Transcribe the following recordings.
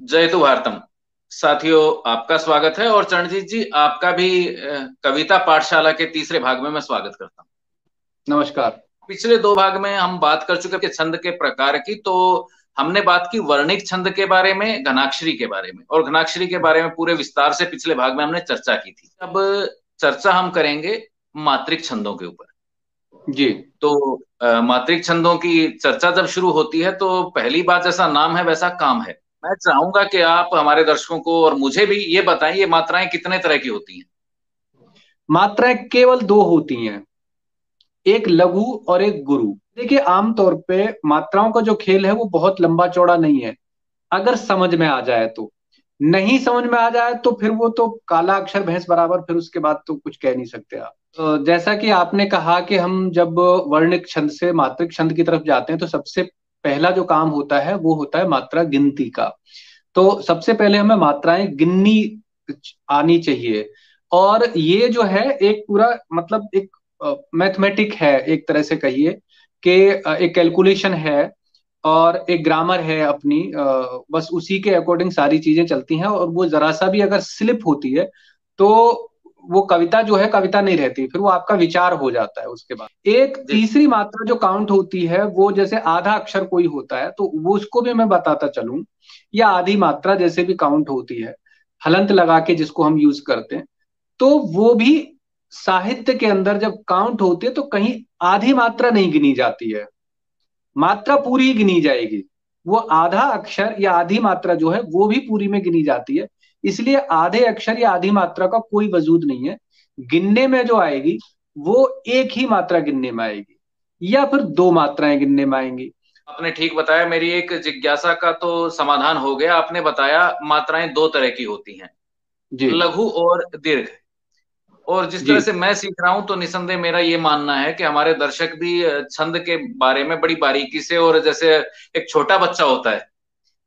जय तो भारतम। साथियों, आपका स्वागत है और चरणजीत जी आपका भी कविता पाठशाला के तीसरे भाग में मैं स्वागत करता हूँ। नमस्कार। पिछले दो भाग में हम बात कर चुके हैं छंद के प्रकार की। तो हमने बात की वर्णिक छंद के बारे में, घनाक्षरी के बारे में, और घनाक्षरी के बारे में पूरे विस्तार से पिछले भाग में हमने चर्चा की थी। अब चर्चा हम करेंगे मात्रिक छंदों के ऊपर। जी। तो मात्रिक छंदों की चर्चा जब शुरू होती है तो पहली बात, जैसा नाम है वैसा काम है। मैं चाहूंगा कि आप हमारे दर्शकों को और मुझे भी ये बताएं, ये मात्राएं कितने तरह की होती हैं। मात्राएं केवल दो होती हैं, एक लघु और एक गुरु। देखिए, आमतौर पे मात्राओं का जो खेल है वो बहुत लंबा चौड़ा नहीं है, अगर समझ में आ जाए तो। नहीं समझ में आ जाए तो फिर वो तो काला अक्षर भैंस बराबर, फिर उसके बाद तो कुछ कह नहीं सकते आप। जैसा कि आपने कहा कि हम जब वर्णिक छंद से मात्रिक छंद की तरफ जाते हैं तो सबसे पहला जो काम होता है वो होता है मात्रा गिनती का। तो सबसे पहले हमें मात्राएं गिननी आनी चाहिए। और ये जो है एक पूरा मतलब एक मैथमेटिक है, एक तरह से कहिए कि एक कैलकुलेशन है और एक ग्रामर है अपनी। बस उसी के अकॉर्डिंग सारी चीजें चलती हैं, और वो जरा सा भी अगर स्लिप होती है तो वो कविता जो है कविता नहीं रहती, फिर वो आपका विचार हो जाता है। उसके बाद एक जी। तीसरी मात्रा जो काउंट होती है वो जैसे आधा अक्षर कोई होता है तो वो उसको भी मैं बताता चलूं, या आधी मात्रा जैसे भी काउंट होती है, हलंत लगा के जिसको हम यूज करते हैं, तो वो भी साहित्य के अंदर जब काउंट होती है तो कहीं आधी मात्रा नहीं गिनी जाती है, मात्रा पूरी ही गिनी जाएगी। वो आधा अक्षर या आधी मात्रा जो है वो भी पूरी में गिनी जाती है। इसलिए आधे अक्षर या आधी मात्रा का कोई वजूद नहीं है। गिनने में जो आएगी वो एक ही मात्रा गिनने में आएगी, या फिर दो मात्राएं गिनने में आएंगी। आपने ठीक बताया, मेरी एक जिज्ञासा का तो समाधान हो गया। आपने बताया मात्राएं दो तरह की होती हैं, जी। लघु और दीर्घ। और जिस जी। तरह से मैं सीख रहा हूं तो निसंदेह मेरा ये मानना है कि हमारे दर्शक भी छंद के बारे में बड़ी बारीकी से, और जैसे एक छोटा बच्चा होता है जी।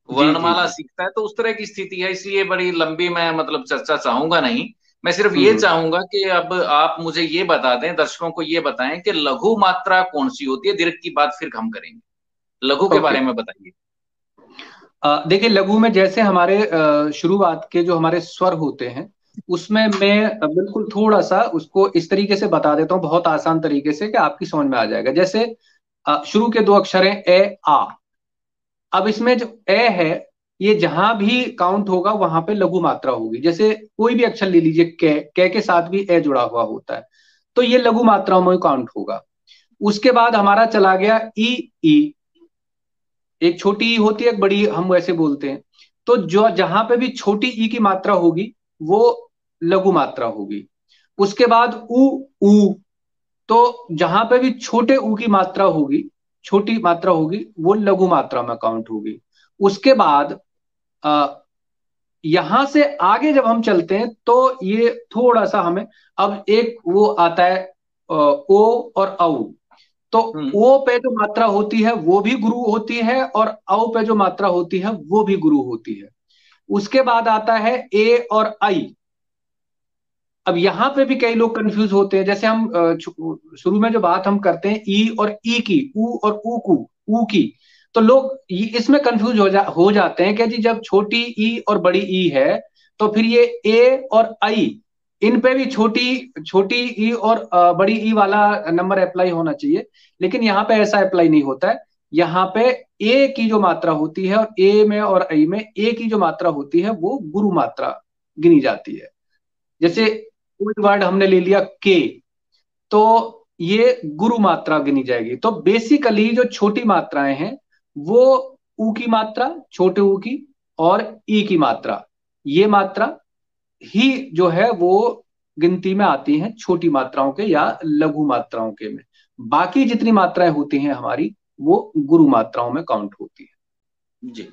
जी। वर्णमाला जी। सीखता है, तो उस तरह की स्थिति है। इसलिए बड़ी लंबी मैं मतलब चर्चा चाहूंगा नहीं। मैं सिर्फ ये हम्म। चाहूंगा कि अब आप मुझे ये बता दें, दर्शकों को ये बताएं कि लघु मात्रा कौन सी होती है। दीर्घ की बात फिर हम करेंगे। लघु के ओके। बारे में बताइए। देखिए, लघु में जैसे हमारे शुरुआत के जो हमारे स्वर होते हैं उसमें मैं बिल्कुल थोड़ा सा उसको इस तरीके से बता देता हूँ, बहुत आसान तरीके से कि आपकी समझ में आ जाएगा। जैसे शुरू के दो अक्षर हैं ए आ। अब इसमें जो ए है, ये जहां भी काउंट होगा वहां पे लघु मात्रा होगी। जैसे कोई भी अक्षर ले लीजिए, कै के साथ भी ए जुड़ा हुआ होता है, तो ये लघु मात्राओं में काउंट होगा। उसके बाद हमारा चला गया ई ई। एक छोटी ई होती है, एक बड़ी हम वैसे बोलते हैं। तो जो जहां पे भी छोटी ई की मात्रा होगी वो लघु मात्रा होगी। उसके बाद उ ऊ। तो जहां पे भी छोटे ऊ की मात्रा होगी, छोटी मात्रा होगी, वो लघु मात्रा में काउंट होगी। उसके बाद आ, यहां से आगे जब हम चलते हैं तो ये थोड़ा सा हमें अब एक वो आता है ओ और औ। तो हम्म। ओ पे जो मात्रा होती है वो भी गुरु होती है, और औ पे जो मात्रा होती है वो भी गुरु होती है। उसके बाद आता है ए और आई। अब यहाँ पे भी कई लोग कंफ्यूज होते हैं। जैसे हम शुरू में जो बात हम करते हैं ई और ई की, ऊ और ऊ की, तो लोग इसमें कंफ्यूज हो जाते हैं कि जी जब छोटी ई और बड़ी ई है तो फिर ये ए और आई, इन पे भी छोटी छोटी ई और बड़ी ई वाला नंबर अप्लाई होना चाहिए। लेकिन यहाँ पे ऐसा अप्लाई नहीं होता है। यहाँ पे ए की जो मात्रा होती है, और ए में और आई में ए की जो मात्रा होती है वो गुरु मात्रा गिनी जाती है। जैसे जी। कोई वर्ड हमने ले लिया के, तो ये गुरु मात्रा गिनी जाएगी। तो बेसिकली जो छोटी मात्राएं हैं वो ऊ की मात्रा, छोटे ऊ की, और ई की मात्रा, ये मात्रा ही जो है वो गिनती में आती हैं छोटी मात्राओं के या लघु मात्राओं के में। बाकी जितनी मात्राएं होती हैं हमारी वो गुरु मात्राओं में काउंट होती है। जी।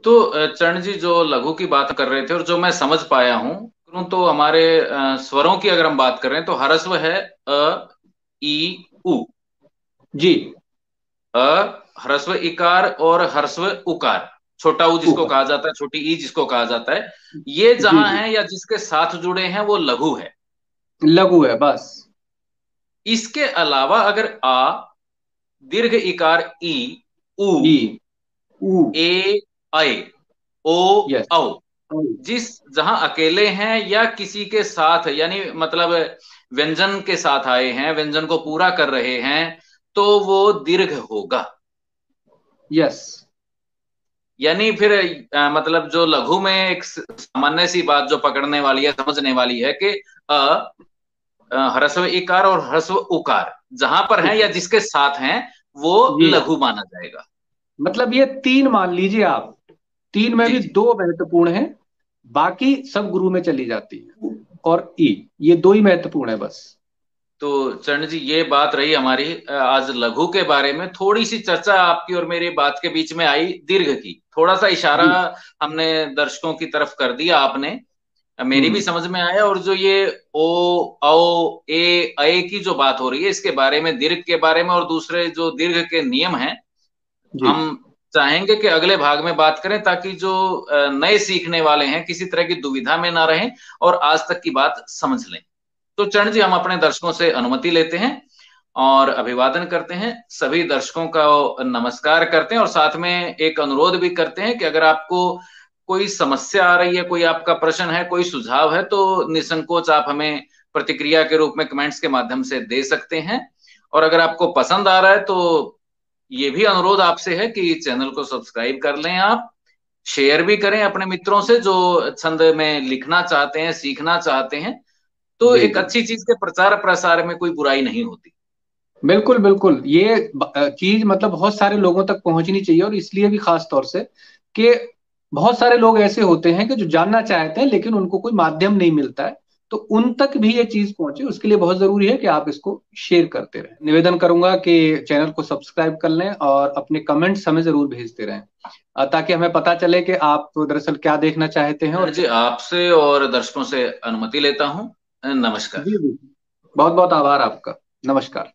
तो चरण जी, जो लघु की बात कर रहे थे और जो मैं समझ पाया हूं करूं, तो हमारे स्वरों की अगर हम बात कर रहे हैं तो ह्रस्व है अ, ई, उ। जी। अ, ह्रस्व इकार और ह्रस्व उकार, छोटा ऊ जिसको ऊपर। कहा जाता है, छोटी ई जिसको कहा जाता है, ये जी। जहां जी। है या जिसके साथ जुड़े हैं वो लघु है। लघु है बस। इसके अलावा अगर आ, दीर्घ इकार ई, उ, ई ऊ। ए, ऐ, ओ यस। औ, जिस जहां अकेले हैं या किसी के साथ, यानी मतलब व्यंजन के साथ आए हैं, व्यंजन को पूरा कर रहे हैं, तो वो दीर्घ होगा। यस। यानी फिर मतलब जो लघु में एक सामान्य सी बात जो पकड़ने वाली है, समझने वाली है कि अ ह्रस्व इकार और ह्रस्व उकार जहां पर है या जिसके साथ हैं वो जी, लघु माना जाएगा। मतलब ये तीन मान लीजिए आप, तीन में जी भी जी। दो महत्वपूर्ण हैं, बाकी सब गुरु में चली जाती है, और ई, ये दो ही महत्वपूर्ण है बस। तो चरण जी, ये बात रही हमारी आज लघु के बारे में। थोड़ी सी चर्चा आपकी और मेरी बात के बीच में आई दीर्घ की, थोड़ा सा इशारा जी। हमने दर्शकों की तरफ कर दिया आपने, मेरी भी हम्म। समझ में आया। और जो ये ओ औ ए अय की जो बात हो रही है, इसके बारे में, दीर्घ के बारे में और दूसरे जो दीर्घ के नियम हैं, जी हम चाहेंगे कि अगले भाग में बात करें, ताकि जो नए सीखने वाले हैं किसी तरह की दुविधा में ना रहें और आज तक की बात समझ लें। तो चरण जी, हम अपने दर्शकों से अनुमति लेते हैं और अभिवादन करते हैं, सभी दर्शकों का नमस्कार करते हैं, और साथ में एक अनुरोध भी करते हैं कि अगर आपको कोई समस्या आ रही है, कोई आपका प्रश्न है, कोई सुझाव है, तो निसंकोच आप हमें प्रतिक्रिया के रूप में कमेंट्स के माध्यम से दे सकते हैं। और अगर आपको पसंद आ रहा है तो ये भी अनुरोध आपसे है कि चैनल को सब्सक्राइब कर लें, आप शेयर भी करें अपने मित्रों से जो छंद में लिखना चाहते हैं, सीखना चाहते हैं। तो जी। एक जी अच्छी चीज के प्रचार प्रसार में कोई बुराई नहीं होती। बिल्कुल बिल्कुल, ये चीज मतलब बहुत सारे लोगों तक पहुंचनी चाहिए, और इसलिए भी खास तौर से कि बहुत सारे लोग ऐसे होते हैं कि जो जानना चाहते हैं लेकिन उनको कोई माध्यम नहीं मिलता है, तो उन तक भी ये चीज पहुंचे, उसके लिए बहुत जरूरी है कि आप इसको शेयर करते रहें। निवेदन करूंगा कि चैनल को सब्सक्राइब कर लें और अपने कमेंट्स हमें जरूर भेजते रहें, ताकि हमें पता चले कि आप दरअसल क्या देखना चाहते हैं चरण और जी, आपसे और दर्शकों से अनुमति लेता हूँ। नमस्कार। जी जी, बहुत बहुत आभार आपका। नमस्कार।